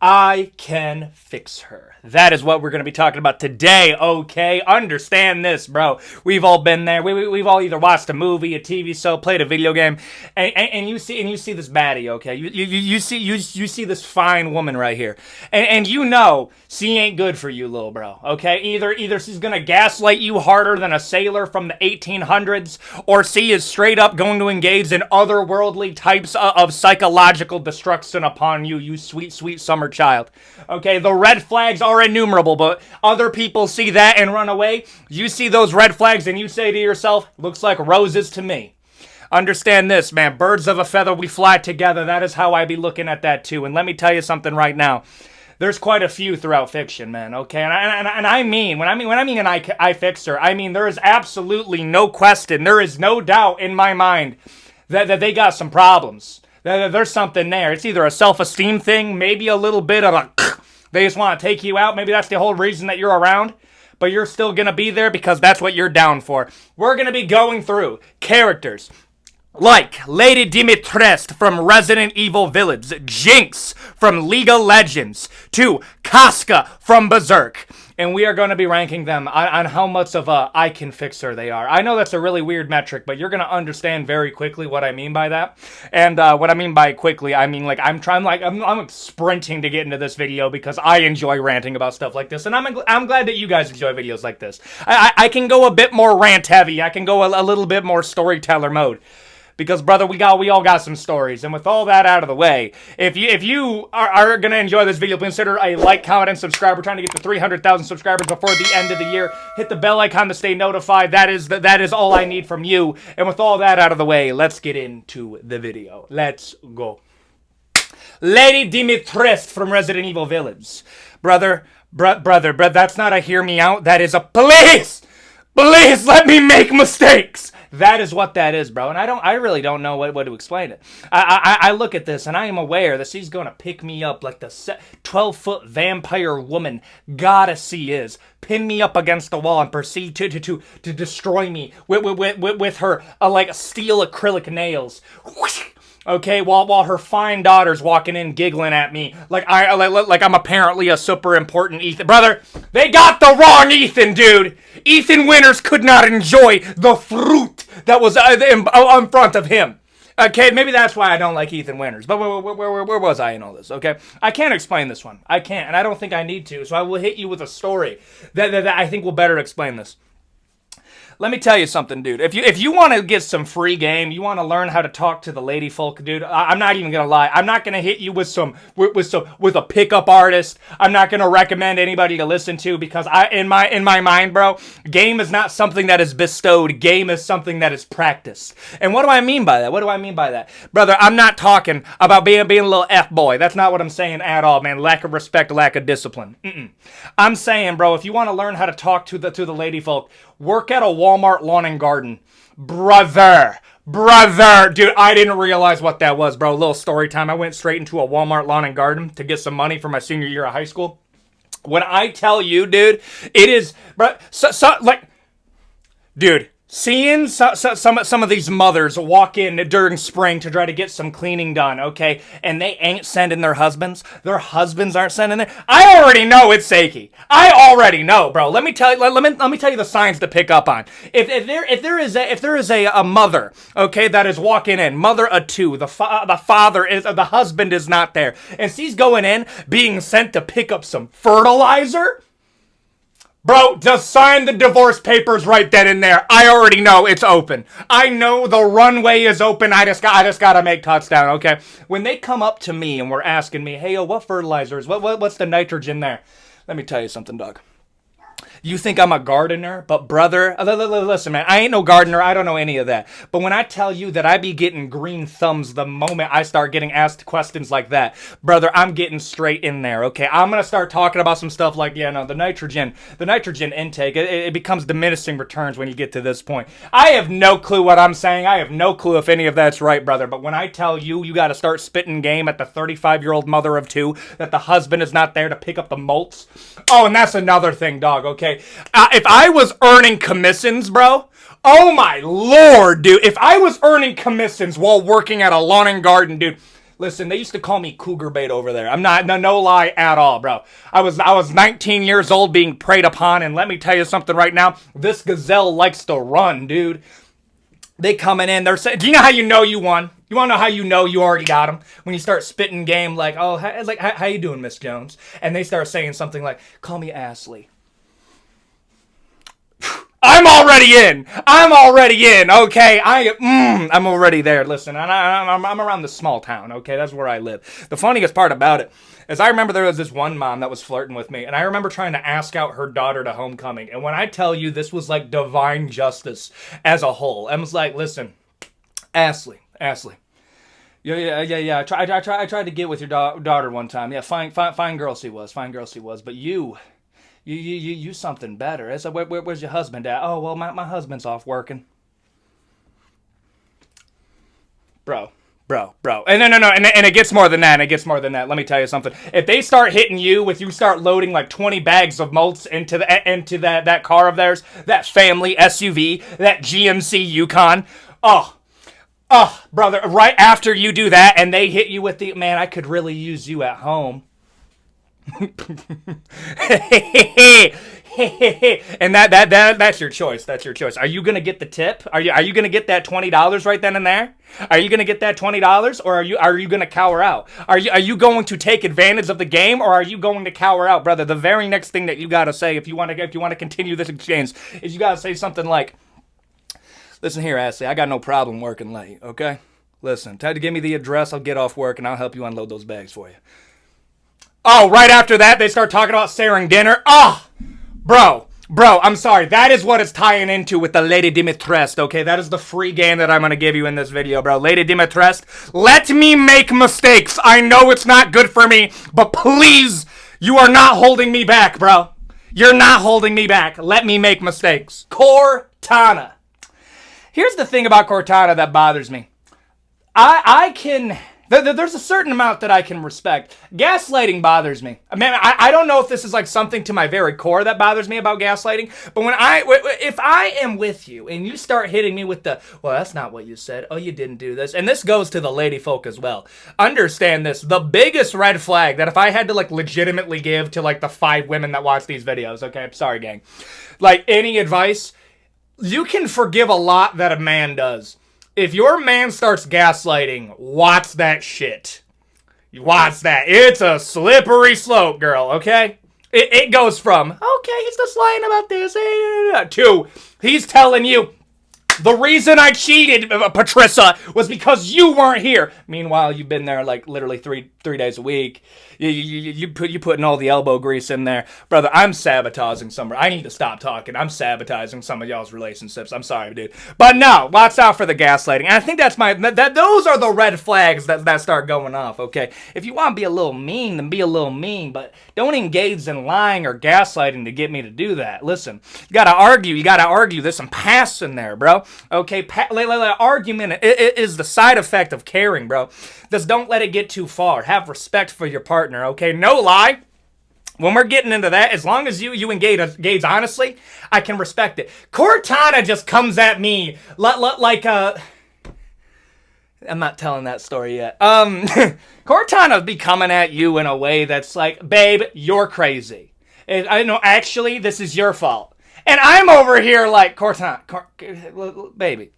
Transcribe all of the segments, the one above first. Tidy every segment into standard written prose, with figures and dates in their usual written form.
I can fix her. That is what we're going to be talking about today, okay? Understand this, bro. We've all been there. We've all either watched a movie, a TV show, played a video game, and you see this baddie, okay? You see this fine woman right here, and you know she ain't good for you, little bro, okay? Either she's going to gaslight you harder than a sailor from the 1800s, or she is straight up going to engage in otherworldly types of psychological destruction upon you, you sweet, sweet summer child. Okay, the red flags are innumerable, but other people see that and run away. You see those red flags and you say to yourself, looks like roses to me. Understand this, man. Birds of a feather, we fly together. That is how I be looking at that too. And let me tell you something right now. There's quite a few throughout fiction, man, okay? And I mean, when I mean I fix her, I mean there is absolutely no question, there is no doubt in my mind that they got some problems. There's something there. It's either a self-esteem thing, maybe a little bit of a they just want to take you out. Maybe that's the whole reason that you're around. But you're still going to be there because that's what you're down for. We're going to be going through characters like Lady Dimitrescu from Resident Evil Village, Jinx from League of Legends, to Casca from Berserk. And we are going to be ranking them on how much of a I can fix her they are. I know that's a really weird metric, but you're going to understand very quickly what I mean by that. And what I mean by quickly, I mean like I'm sprinting to get into this video because I enjoy ranting about stuff like this. And I'm glad that you guys enjoy videos like this. I can go a bit more rant heavy. I can go a little bit more storyteller mode. Because, brother, we all got some stories. And with all that out of the way, if you are going to enjoy this video, consider a like, comment, and subscribe. We're trying to get to 300,000 subscribers before the end of the year. Hit the bell icon to stay notified. That is all I need from you. And with all that out of the way, let's get into the video. Let's go. Lady Dimitrescu from Resident Evil Village. Brother, that's not a hear me out. That is a please let me make mistakes. That is what that is, bro. And I really don't know what to explain it. I look at this and I am aware that she's going to pick me up like the 12-foot vampire woman goddess she is. Pin me up against the wall and proceed to destroy me with her like steel acrylic nails. Okay, while her fine daughter's walking in giggling at me like I'm apparently a super important Ethan. Brother, they got the wrong Ethan, dude. Ethan Winters could not enjoy the fruit that was in front of him. Okay, maybe that's why I don't like Ethan Winters. But where was I in all this, okay? I can't explain this one. I can't, and I don't think I need to. So I will hit you with a story that I think will better explain this. Let me tell you something, dude. If you want to get some free game, you want to learn how to talk to the lady folk, dude. I'm not even gonna lie. I'm not gonna hit you with a pickup artist. I'm not gonna recommend anybody to listen to because in my mind, bro, game is not something that is bestowed. Game is something that is practiced. And what do I mean by that? What do I mean by that, brother? I'm not talking about being a little f-boy. That's not what I'm saying at all, man. Lack of respect, lack of discipline. I'm saying, bro, if you want to learn how to talk to the lady folk, work at a Walmart lawn and garden. Brother. Dude, I didn't realize what that was, bro. A little story time. I went straight into a Walmart lawn and garden to get some money for my senior year of high school. When I tell you, dude, it is, bro, dude, seeing some of these mothers walk in during spring to try to get some cleaning done, okay, and they ain't sending their husbands aren't sending their, I already know it's Seiki. I already know, bro. Let me tell you the signs to pick up on. If there is a mother, okay, that is walking in, mother of two, the husband is not there, and she's going in being sent to pick up some fertilizer. Bro, just sign the divorce papers right then and there. I already know it's open. I know the runway is open. I just gotta make touchdown, okay? When they come up to me and were asking me, hey, yo, what fertilizers? What's the nitrogen there? Let me tell you something, dog. You think I'm a gardener, but brother, listen, man, I ain't no gardener. I don't know any of that. But when I tell you that I be getting green thumbs the moment I start getting asked questions like that, brother, I'm getting straight in there, okay? I'm going to start talking about some stuff like, yeah, no, the nitrogen intake, it becomes diminishing returns when you get to this point. I have no clue what I'm saying. I have no clue if any of that's right, brother. But when I tell you, you got to start spitting game at the 35-year-old mother of two, that the husband is not there to pick up the malts. Oh, and that's another thing, dog, okay? If I was earning commissions, bro, oh my lord, dude. If I was earning commissions while working at a lawn and garden, dude, Listen, they used to call me cougar bait over there. I'm not, no lie at all, bro. I was 19 years old being preyed upon, and let me tell you something right now. This gazelle likes to run, dude. They coming in, they're saying, do you know how you know you won? You want to know how you know you already got them? When you start spitting game like, oh, how you doing, Miss Jones? And they start saying something like, call me Ashley. I'm already in, okay? I'm already there. Listen, I'm around the small town, okay? That's where I live. The funniest part about it is I remember there was this one mom that was flirting with me, and I remember trying to ask out her daughter to homecoming. And when I tell you this was like divine justice as a whole, I was like, listen, Ashley. Yeah. I tried to get with your daughter one time. Yeah, fine girl she was. But you something better. I said, where's your husband at? Oh, well, my husband's off working. Bro. And no. And it gets more than that. Let me tell you something. If they start hitting you with you start loading like 20 bags of malts into that car of theirs, that family SUV, that GMC Yukon, oh, brother, right after you do that and they hit you with the, man, I could really use you at home. And that's your choice. Are you gonna get the tip? Are you gonna get that $20 right then and there? Are you gonna get that $20, or are you gonna cower out? Are you going to take advantage of the game, or are you going to cower out, brother? The very next thing that you gotta say if you want to continue this exchange is you gotta say something like, listen here, Ashley, I got no problem working late, okay? Listen, try to give me the address, I'll get off work, and I'll help you unload those bags for you. Oh, right after that, they start talking about sharing dinner. Oh, bro, I'm sorry. That is what it's tying into with the Lady Dimitrescu, okay? That is the free game that I'm going to give you in this video, bro. Lady Dimitrescu, let me make mistakes. I know it's not good for me, but please, you are not holding me back, bro. You're not holding me back. Let me make mistakes. Cortana. Here's the thing about Cortana that bothers me. There's a certain amount that I can respect. Gaslighting bothers me. I don't know if this is like something to my very core that bothers me about gaslighting, but if I am with you and you start hitting me with the, well, that's not what you said. Oh, you didn't do this. And this goes to the lady folk as well. Understand this. The biggest red flag that if I had to like legitimately give to like the 5 women that watch these videos, okay, I'm sorry, gang. Like any advice, you can forgive a lot that a man does. If your man starts gaslighting, watch that shit. You watch that. It's a slippery slope, girl, okay? It goes from, okay, he's just lying about this, to, he's telling you, the reason I cheated, Patricia, was because you weren't here. Meanwhile, you've been there like literally three days a week. You putting all the elbow grease in there. Brother, I'm sabotaging some. I need to stop talking. I'm sabotaging some of y'all's relationships. I'm sorry, dude. But no, watch out for the gaslighting. And I think those are the red flags that start going off, okay? If you want to be a little mean, then be a little mean. But don't engage in lying or gaslighting to get me to do that. Listen, you gotta argue. There's some pass in there, bro. Okay, argument is the side effect of caring, bro. Just don't let it get too far. Have respect for your partner, okay? No lie. When we're getting into that, as long as you engage honestly, I can respect it. Cortana just comes at me like I'm not telling that story yet. Cortana be coming at you in a way that's like, babe, you're crazy. I know, actually, this is your fault. And I'm over here like, Cortana, baby,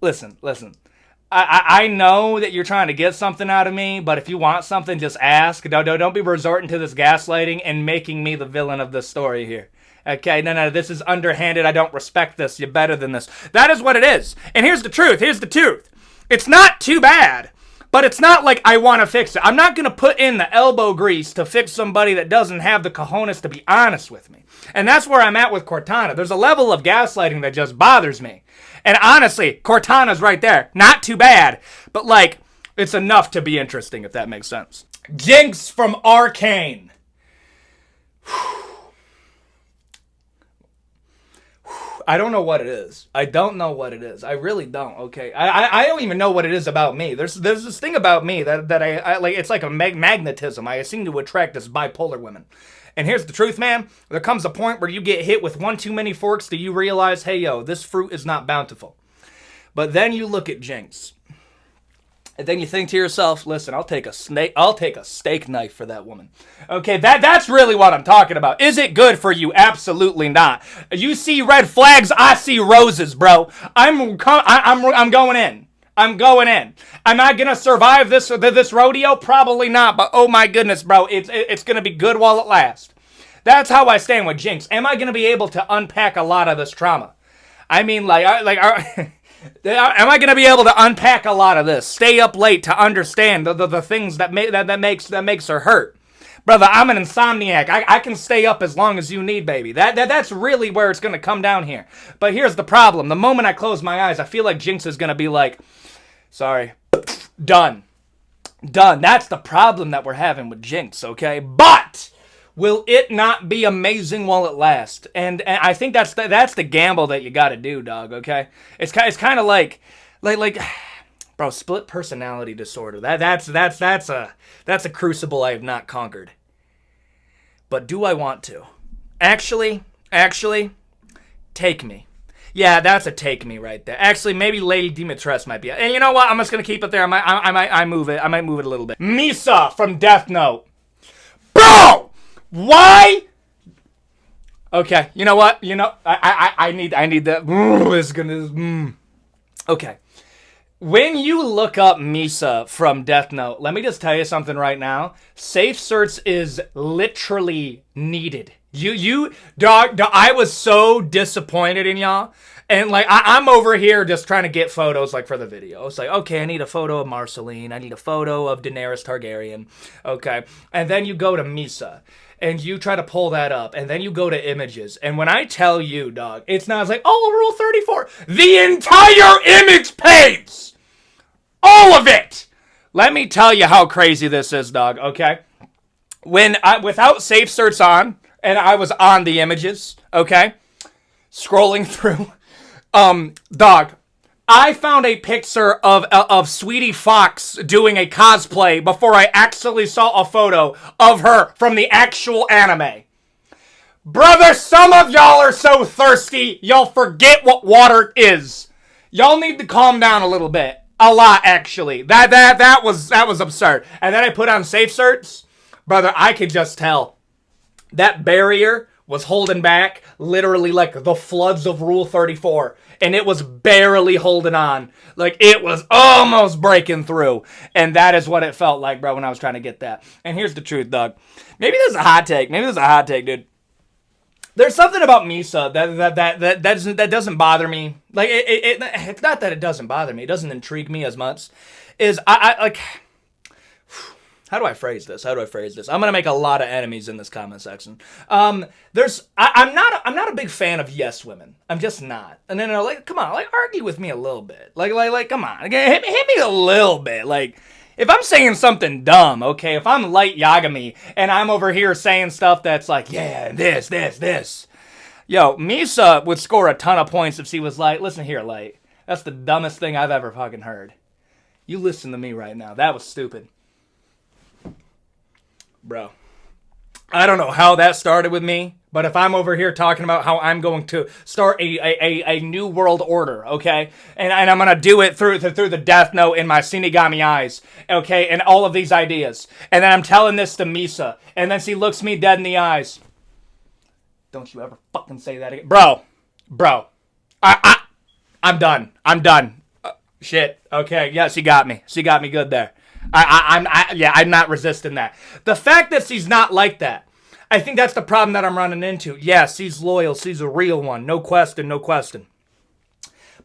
listen. I know that you're trying to get something out of me, but if you want something, just ask. Don't be resorting to this gaslighting and making me the villain of this story here. Okay, no, this is underhanded. I don't respect this. You're better than this. That is what it is. And here's the truth. It's not too bad, but it's not like I want to fix it. I'm not going to put in the elbow grease to fix somebody that doesn't have the cojones to be honest with me. And that's where I'm at with Cortana. There's a level of gaslighting that just bothers me. And honestly, Cortana's right there. Not too bad, but like, it's enough to be interesting, if that makes sense. Jinx from Arcane. I don't know what it is. I I really don't, okay? I don't even know what it is about me. There's this thing about me that I like, it's like a magnetism. I seem to attract this bipolar women. And here's the truth, man. There comes a point where you get hit with one too many forks till you realize, hey, yo, this fruit is not bountiful. But then you look at Jinx. And then you think to yourself, listen, I'll take a steak knife for that woman. Okay, that's really what I'm talking about. Is it good for you? Absolutely not. You see red flags, I see roses, bro. I'm going in. I'm going in. Am I gonna survive this rodeo? Probably not. But oh my goodness, bro, it's gonna be good while it lasts. That's how I stand with Jinx. Am I gonna be able to unpack a lot of this trauma? I mean, am I going to be able to unpack a lot of this? Stay up late to understand the things that makes her hurt. Brother, I'm an insomniac. I can stay up as long as you need, baby. That's really where it's going to come down here. But here's the problem. The moment I close my eyes, I feel like Jinx is going to be like, sorry, done. That's the problem that we're having with Jinx, okay? But will it not be amazing while it lasts? And I think that's the gamble that you got to do, dog. Okay, it's kind of like, bro, split personality disorder. That's a crucible I have not conquered. But do I want to? Actually, take me. Yeah, that's a take me right there. Actually, maybe Lady Dimitrescu might be. And you know what? I'm just gonna keep it there. I might move it. I might move it a little bit. Misa from Death Note, bro. Why? Okay, you know what? I need that. It's gonna. Okay. When you look up Misa from Death Note, let me just tell you something right now. Safe search is literally needed. Dog, I was so disappointed in y'all. And I'm over here just trying to get photos for the video. It's like, okay, I need a photo of Marceline. I need a photo of Daenerys Targaryen. Okay. And then you go to Misa. And you try to pull that up, and then you go to images. And when I tell you, dog, it's like, oh, Rule 34. The entire image page! All of it! Let me tell you how crazy this is, dog, okay? Without safe search on, and I was on the images, okay? Scrolling through, dog, I found a picture of Sweetie Fox doing a cosplay before I actually saw a photo of her from the actual anime. Brother, some of y'all are so thirsty, y'all forget what water is. Y'all need to calm down a little bit. A lot, actually. That was absurd. And then I put on safe search. Brother, I could just tell. That barrier was holding back literally like the floods of Rule 34. And it was barely holding on. It was almost breaking through. And that is what it felt like, bro, when I was trying to get that. And here's the truth, Doug. Maybe this is a hot take. Dude. There's something about Misa that doesn't bother me. It's not that it doesn't bother me. It doesn't intrigue me as much. How do I phrase this? I'm gonna make a lot of enemies in this comment section. I'm not a big fan of yes women. I'm just not. And then come on, argue with me a little bit. Come on, hit me a little bit. If I'm saying something dumb, okay, if I'm Light Yagami and I'm over here saying stuff that's yeah, this. Yo, Misa would score a ton of points if she was listen here, Light. That's the dumbest thing I've ever fucking heard. You listen to me right now. That was stupid. Bro, I don't know how that started with me, but if I'm over here talking about how I'm going to start a new world order, okay, and I'm going to do it through the Death Note in my Shinigami eyes, okay, and all of these ideas, and then I'm telling this to Misa, and then she looks me dead in the eyes. Don't you ever fucking say that again. Bro, I'm done. Shit, okay, yeah, she got me good there. I'm not resisting that. The fact that she's not like that, I think that's the problem that I'm running into. Yes, she's loyal. She's a real one. No question.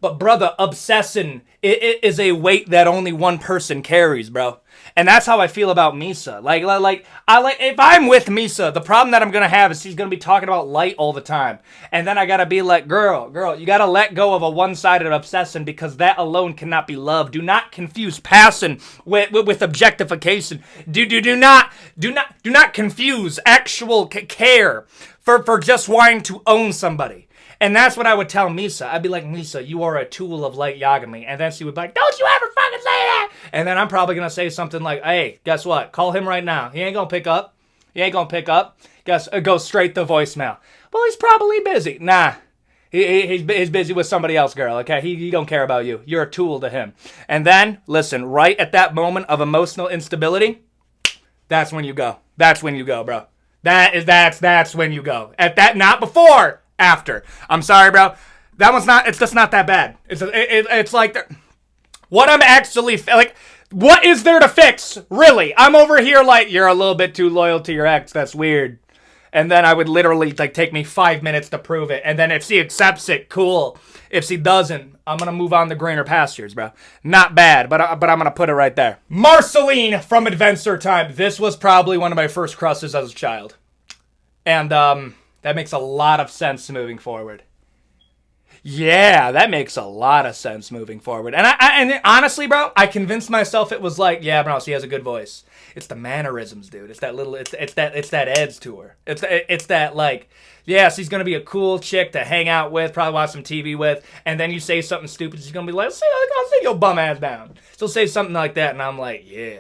But brother, obsession is a weight that only one person carries, bro. And that's how I feel about Misa. If I'm with Misa, the problem that I'm gonna have is she's gonna be talking about light all the time, and then I gotta be like, girl, you gotta let go of a one-sided obsession because that alone cannot be love. Do not confuse passion with objectification. Do not confuse actual care for just wanting to own somebody. And that's what I would tell Misa. I'd be like, Misa, you are a tool of Light Yagami. And then she would be like, don't you ever fucking say that! And then I'm probably going to say something like, hey, guess what? Call him right now. He ain't going to pick up. Guess it goes straight to voicemail. Well, he's probably busy. Nah, He's busy with somebody else, girl, okay? He don't care about you. You're a tool to him. And then, listen, right at that moment of emotional instability, that's when you go. That's when you go, bro. That's when you go. At that, not before, after. I'm sorry, bro. That one's not, it's just not that bad. It's like, what I'm actually, like, what is there to fix? Really? I'm over here like, you're a little bit too loyal to your ex. That's weird. And then I would literally, like, take me 5 minutes to prove it. And then if she accepts it, cool. If she doesn't, I'm going to move on to greener pastures, bro. Not bad, but I'm going to put it right there. Marceline from Adventure Time. This was probably one of my first crushes as a child. And that makes a lot of sense moving forward. Yeah, that makes a lot of sense moving forward. And honestly, bro, I convinced myself it was like, yeah, bro, she has a good voice. It's the mannerisms, dude. It's that little, it's that edge to her. It's that, like, yeah, she's gonna be a cool chick to hang out with, probably watch some TV with, and then you say something stupid, she's gonna be like, I'll sit your bum ass down. She'll say something like that, and I'm like, yeah.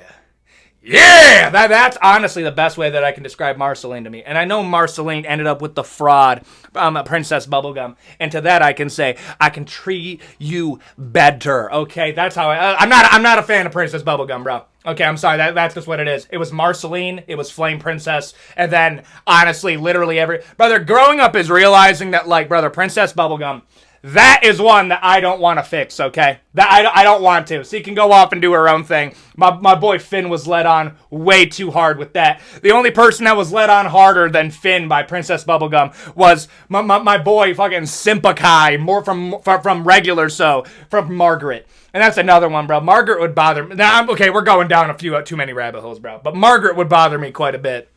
Yeah, that's honestly the best way that I can describe Marceline to me. And I know Marceline ended up with the fraud, Princess Bubblegum. And to that I can say, I can treat you better. Okay, that's how I'm not a fan of Princess Bubblegum, bro. Okay, I'm sorry, that's just what it is. It was Marceline, it was Flame Princess, and then, honestly, literally brother, growing up is realizing that, like, brother, Princess Bubblegum, that is one that I don't want to fix, okay? That I don't want to. She can go off and do her own thing. My boy Finn was led on way too hard with that. The only person that was led on harder than Finn by Princess Bubblegum was my boy fucking Simpakai, more from regular from Margaret. And that's another one, bro. Margaret would bother me. Now, okay, we're going down a few too many rabbit holes, bro. But Margaret would bother me quite a bit.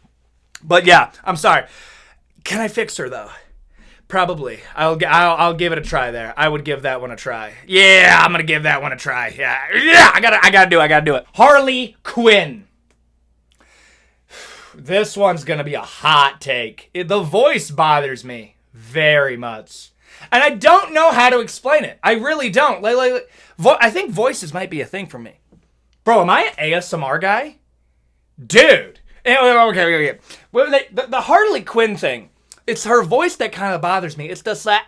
But yeah, I'm sorry. Can I fix her, though? Probably. I'll give it a try there. I would give that one a try. Yeah, I'm gonna give that one a try. Yeah, I gotta do it. Harley Quinn. This one's gonna be a hot take. The voice bothers me very much. And I don't know how to explain it. I really don't. I think voices might be a thing for me. Bro, am I an ASMR guy? Dude. Okay. Well, the Harley Quinn thing. It's her voice that kind of bothers me. It's just like,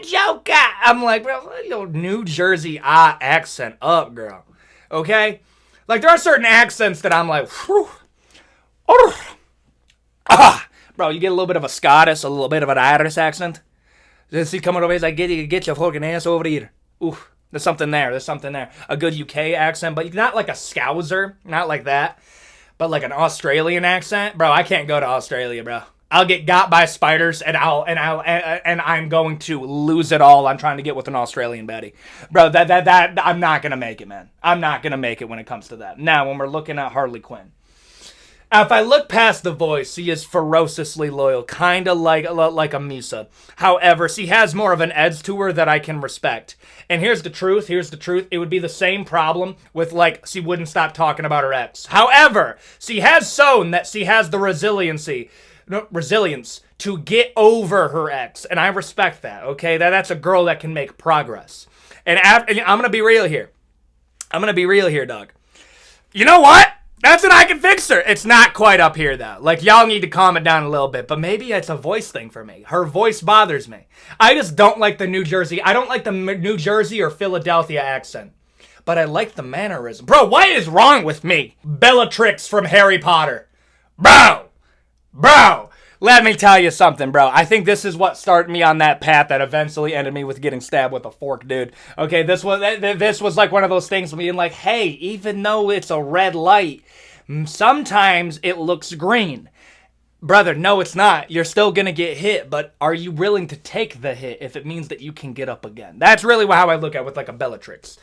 Joker. I'm like, bro, your New Jersey accent up, girl. Okay? Like, there are certain accents that I'm like, whew. Bro, you get a little bit of a Scottish, a little bit of an Irish accent. Then see coming over here, he's like, get your fucking ass over here. Ooh, there's something there. A good UK accent, but not like a Scouser, not like that. But like an Australian accent. Bro, I can't go to Australia, bro. I'll get got by spiders, and I'm going to lose it all. I'm trying to get with an Australian Betty, bro. That I'm not gonna make it, man. I'm not gonna make it when it comes to that. Now, when we're looking at Harley Quinn, if I look past the voice, she is ferociously loyal, kind of like a Misa. However, she has more of an edge to her that I can respect. And here's the truth. It would be the same problem with, like, she wouldn't stop talking about her ex. However, she has shown that she has the resilience to get over her ex, and I respect that. Okay, that's a girl that can make progress. And I'm gonna be real here. Dog. You know what? That's when I can fix her. It's not quite up here, though. Like, y'all need to calm it down a little bit. But maybe it's a voice thing for me. Her voice bothers me. I just don't like the New Jersey. I don't like the New Jersey or Philadelphia accent. But I like the mannerism. Bro, what is wrong with me? Bellatrix from Harry Potter. Bro, let me tell you something, bro. I think this is what started me on that path that eventually ended me with getting stabbed with a fork, dude. Okay, this was like one of those things being like, hey, even though it's a red light, sometimes it looks green. Brother, no, it's not. You're still gonna get hit, but are you willing to take the hit if it means that you can get up again? That's really how I look at it with, like, a Bellatrix.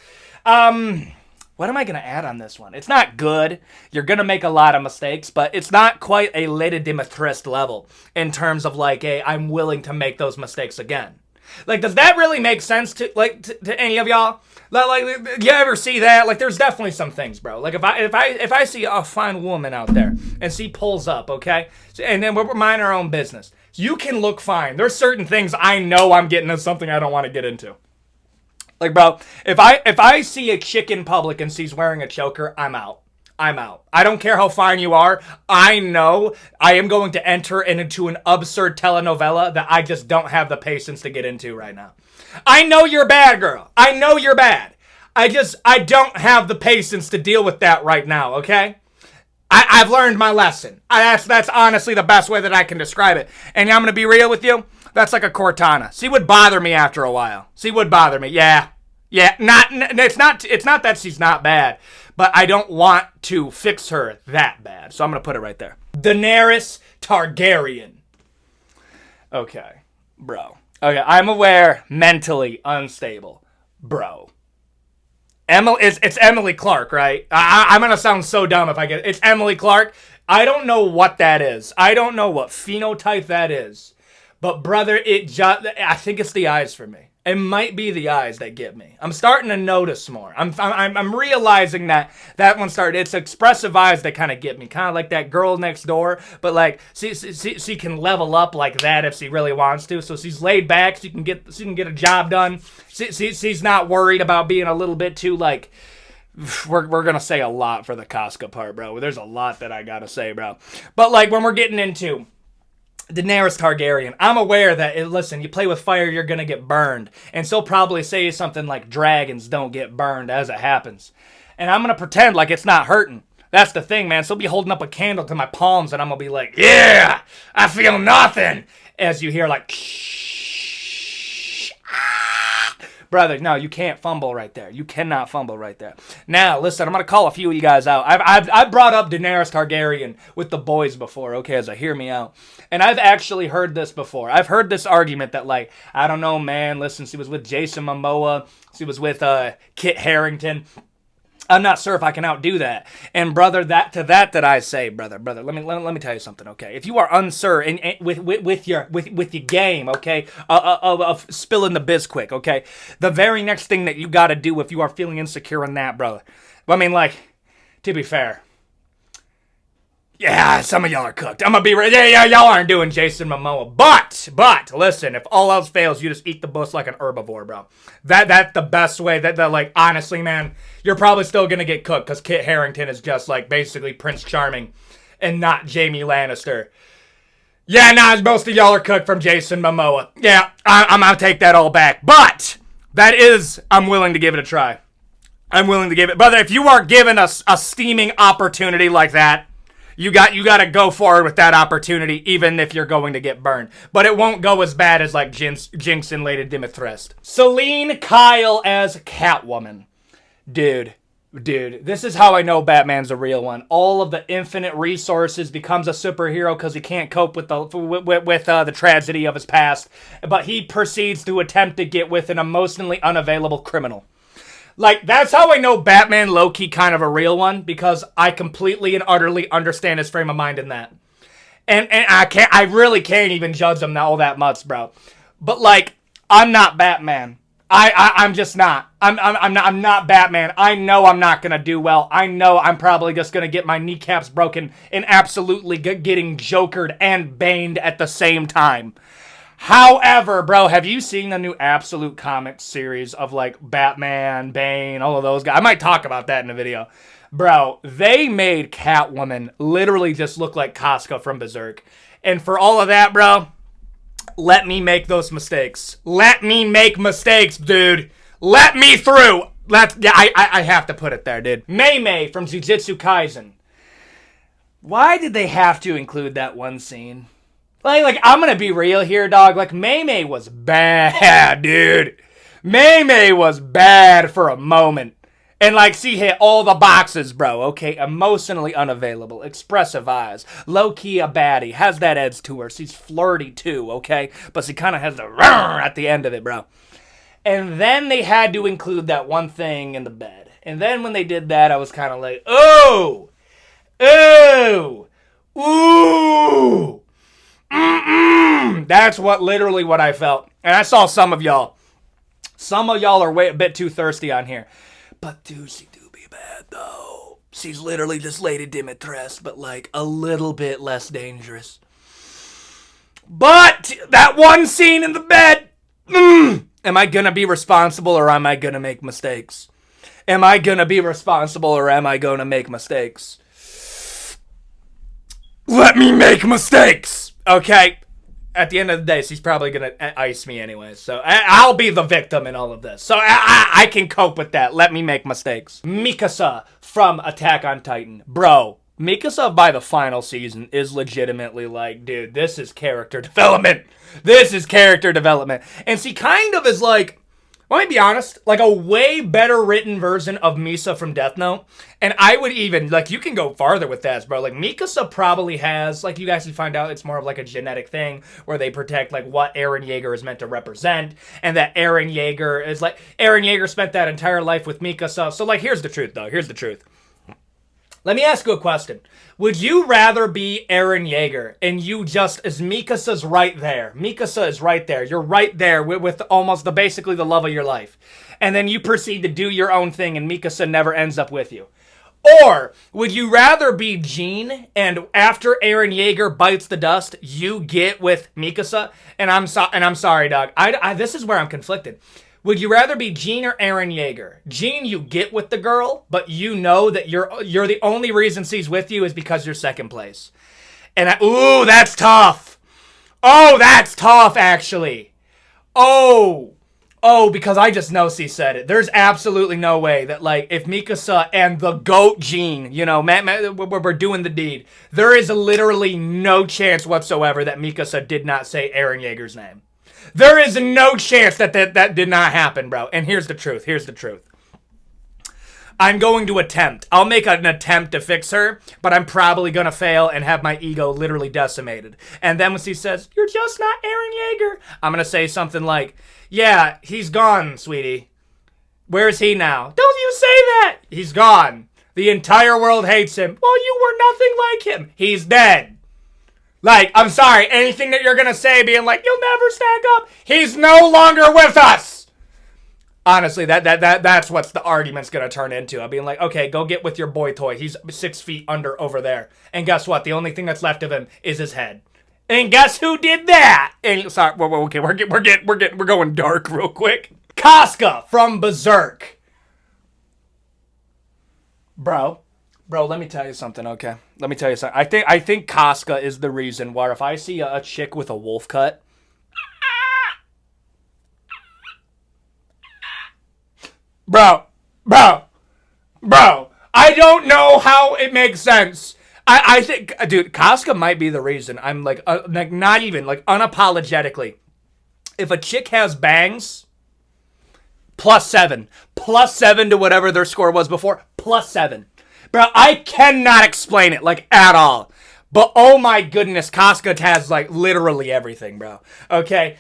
What am I going to add on this one? It's not good. You're going to make a lot of mistakes, but it's not quite a Lady Dimitrescu level in terms of, like, I'm willing to make those mistakes again. Like, does that really make sense to any of y'all? Like, you ever see that? Like, there's definitely some things, bro. Like, if I see a fine woman out there and she pulls up, okay, and then we're minding our own business, you can look fine. There's certain things I know I'm getting into something I don't want to get into. Like, bro, if I see a chick in public and she's wearing a choker, I'm out. I'm out. I don't care how fine you are. I know I am going to enter into an absurd telenovela that I just don't have the patience to get into right now. I know you're bad, girl. I know you're bad. I don't have the patience to deal with that right now, okay? I've learned my lesson. That's honestly the best way that I can describe it. And I'm going to be real with you. That's like a Cortana. She would bother me after a while. She would bother me. Yeah. It's not that she's not bad, but I don't want to fix her that bad. So I'm going to put it right there. Daenerys Targaryen. Okay, bro. Okay, I'm aware, mentally unstable. Bro. It's Emily Clark, right? I'm going to sound so dumb if I get it. It's Emily Clark. I don't know what that is. I don't know what phenotype that is. But brother, I think it's the eyes for me. It might be the eyes that get me. I'm starting to notice more. I'm realizing that one started. It's expressive eyes that kind of get me, kind of like that girl next door. But like, she can level up like that if she really wants to. So she's laid back. She can get a job done. She's not worried about being a little bit too like. We're gonna say a lot for the Casca part, bro. There's a lot that I gotta say, bro. But like when we're getting into Daenerys Targaryen, I'm aware that, listen, you play with fire, you're gonna get burned. And she'll probably say something like dragons don't get burned as it happens. And I'm gonna pretend like it's not hurting. That's the thing, man. She'll be holding up a candle to my palms and I'm gonna be like, yeah, I feel nothing. As you hear like, shh, brother, no, you can't fumble right there. You cannot fumble right there. Now, listen, I'm going to call a few of you guys out. I've brought up Daenerys Targaryen with the boys before, okay, as I hear me out. And I've actually heard this before. I've heard this argument that, like, I don't know, man, listen, she was with Jason Momoa. She was with Kit Harington. I'm not sure if I can outdo that. And brother, that I say, brother, let me tell you something, okay? If you are unsure and with your game, okay, of spilling the biz quick, okay, the very next thing that you got to do if you are feeling insecure in that, brother. I mean, like, to be fair, yeah, some of y'all are cooked. I'm gonna be right. Yeah, y'all aren't doing Jason Momoa. But listen, if all else fails, you just eat the bush like an herbivore, bro. That's the best way. That like honestly, man, you're probably still gonna get cooked because Kit Harington is just like basically Prince Charming, and not Jaime Lannister. Yeah, nah, most of y'all are cooked from Jason Momoa. Yeah, I'm gonna take that all back. But I'm willing to give it a try. I'm willing to give it, brother. If you are given a steaming opportunity like that. You got to go forward with that opportunity, even if you're going to get burned. But it won't go as bad as like Jinx and Lady Dimitrescu. Celine Kyle as Catwoman. Dude, this is how I know Batman's a real one. All of the infinite resources, becomes a superhero because he can't cope with the tragedy of his past. But he proceeds to attempt to get with an emotionally unavailable criminal. Like, that's how I know Batman low-key kind of a real one, because I completely and utterly understand his frame of mind in that. And I really can't even judge him all that much, bro. But like, I'm not Batman. I'm just not. I'm not Batman. I know I'm not gonna do well. I know I'm probably just gonna get my kneecaps broken and absolutely getting jokered and baned at the same time. However, bro, have you seen the new Absolute Comics series of, like, Batman, Bane, all of those guys? I might talk about that in a video. Bro, they made Catwoman literally just look like Casca from Berserk. And for all of that, bro, let me make those mistakes. Let me make mistakes, dude. Let me through. I have to put it there, dude. Mei Mei from Jujutsu Kaisen. Why did they have to include that one scene? Like, I'm gonna be real here, dog. Like, Mei Mei was bad, dude. Mei Mei was bad for a moment. And, like, she hit all the boxes, bro, okay? Emotionally unavailable, expressive eyes, low-key a baddie, has that edge to her. She's flirty, too, okay? But she kind of has the at the end of it, bro. And then they had to include that one thing in the bed. And then when they did that, I was kind of like, oh! Ooh! Ooh! That's literally what I felt. And I saw some of y'all. Some of y'all are a bit too thirsty on here. But dude, she do be bad though. She's literally just Lady Dimitrescu, but like a little bit less dangerous. But that one scene in the bed. Am I gonna be responsible or am I gonna make mistakes? Am I gonna be responsible or am I gonna make mistakes? Let me make mistakes! Okay? At the end of the day, she's probably gonna ice me anyway, so I'll be the victim in all of this. So I can cope with that. Let me make mistakes. Mikasa from Attack on Titan. Bro, Mikasa by the final season is legitimately like, dude, this is character development. This is character development. And she kind of is like, let me be honest, like a way better written version of Misa from Death Note. And I would even, like, you can go farther with that, bro. Like, Mikasa probably has, like, you guys can find out it's more of like a genetic thing where they protect, like, what Eren Yeager is meant to represent. And that Eren Yeager is, like, Eren Yeager spent that entire life with Mikasa. So, like, here's the truth, though. Here's the truth. Let me ask you a question. Would you rather be Eren Yeager and you just, as Mikasa's right there. Mikasa is right there. You're right there with almost basically the love of your life. And then you proceed to do your own thing and Mikasa never ends up with you. Or would you rather be Jean and after Eren Yeager bites the dust, you get with Mikasa? And I'm sorry, dog. This is where I'm conflicted. Would you rather be Jean or Eren Yeager? Jean, you get with the girl, but you know that you're the only reason she's with you is because you're second place. And ooh, that's tough. Oh, that's tough, actually. Oh, because I just know she said it. There's absolutely no way that, like, if Mikasa and the GOAT Jean, you know, we're doing the deed, there is literally no chance whatsoever that Mikasa did not say Eren Yeager's name. There is no chance that did not happen, bro. And here's the truth. Here's the truth. I'm going to attempt. I'll make an attempt to fix her, but I'm probably going to fail and have my ego literally decimated. And then when she says, "You're just not Eren Yeager," I'm going to say something like, "Yeah, he's gone, sweetie. Where is he now?" "Don't you say that!" "He's gone. The entire world hates him." "Well, you were nothing like him." "He's dead." Like, I'm sorry, anything that you're gonna say being like, "You'll never stack up," he's no longer with us! Honestly, that's what the argument's gonna turn into. I'm being like, okay, go get with your boy toy. He's 6 feet under over there. And guess what? The only thing that's left of him is his head. And guess who did that? And sorry, okay, we're going dark real quick. Casca from Berserk. Bro, let me tell you something, okay? Let me tell you something. I think Casca is the reason why if I see a chick with a wolf cut, bro, I don't know how it makes sense. I think, dude, Casca might be the reason. I'm like not even, like, unapologetically. If a chick has bangs, +7. +7 to whatever their score was before, +7. Bro, I cannot explain it, like, at all. But, oh my goodness, Casca has, like, literally everything, bro. Okay?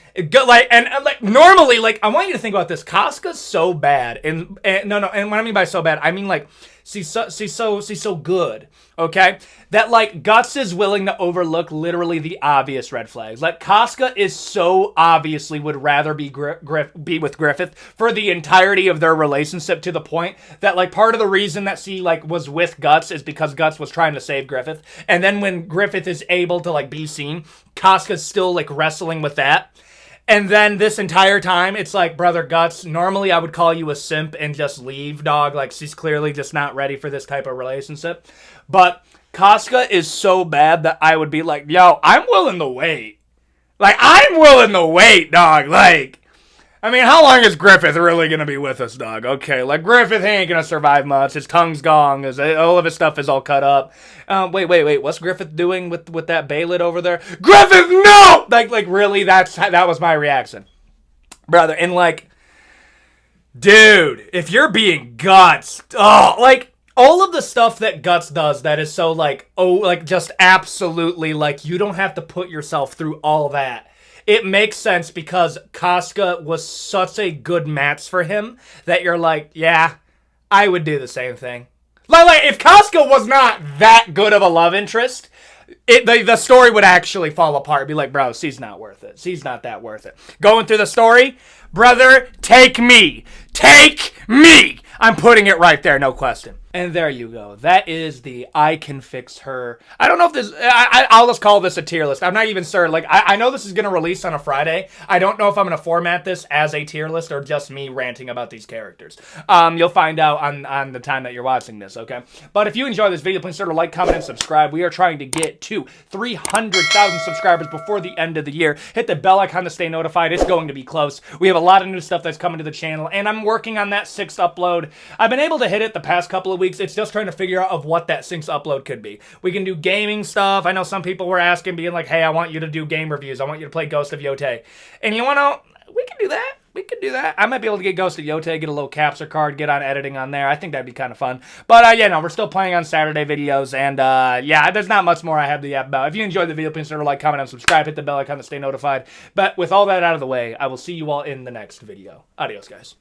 Normally, like, I want you to think about this. Casca's so bad. And what I mean by so bad, I mean, like, she's so good. Okay? That, like, Guts is willing to overlook literally the obvious red flags. Like, Casca is so obviously would rather be with Griffith for the entirety of their relationship, to the point that, like, part of the reason that she, like, was with Guts is because Guts was trying to save Griffith. And then when Griffith is able to, like, be seen, Casca's still, like, wrestling with that. And then this entire time, it's like, brother Guts, normally I would call you a simp and just leave, dog. Like, she's clearly just not ready for this type of relationship. But Casca is so bad that I would be like, yo, I'm willing to wait. Like, I'm willing to wait, dog. Like, I mean, how long is Griffith really going to be with us, dog? Okay, like, Griffith ain't going to survive much. His tongue's gone. All of his stuff is all cut up. Wait. What's Griffith doing with that Baylid over there? Griffith, no! Like really, that was my reaction. Brother, and, like, dude, if you're being Guts, like, all of the stuff that Guts does that is so, like, just absolutely, like, you don't have to put yourself through all that. It makes sense because Casca was such a good match for him that you're like, yeah, I would do the same thing. Like if Casca was not that good of a love interest, the story would actually fall apart. Be like, bro, she's not worth it. She's not that worth it. Going through the story, brother, take me. Take me. I'm putting it right there, no question. And there you go. That is the I Can Fix Her. I don't know if this... I'll just call this a tier list. I'm not even sure. Like, I know this is going to release on a Friday. I don't know if I'm going to format this as a tier list or just me ranting about these characters. You'll find out on the time that you're watching this, okay? But if you enjoy this video, please consider like, comment, and subscribe. We are trying to get to 300,000 subscribers before the end of the year. Hit the bell icon to stay notified. It's going to be close. We have a lot of new stuff that's coming to the channel, and I'm working on that 6th upload. I've been able to hit it the past couple of weeks. It's just trying to figure out of what that 6th upload could be. We can do gaming stuff. I know some people were asking, being like, hey, I want you to do game reviews. I want you to play Ghost of Yotei. And you want to... We can do that. We could do that. I might be able to get Ghost of Yotei, get a little capture card, get on editing on there. I think that'd be kind of fun. But, yeah, no, we're still playing on Saturday videos. And, yeah, there's not much more I have to yap about. If you enjoyed the video, please consider like, comment, and subscribe. Hit the bell icon to stay notified. But with all that out of the way, I will see you all in the next video. Adios, guys.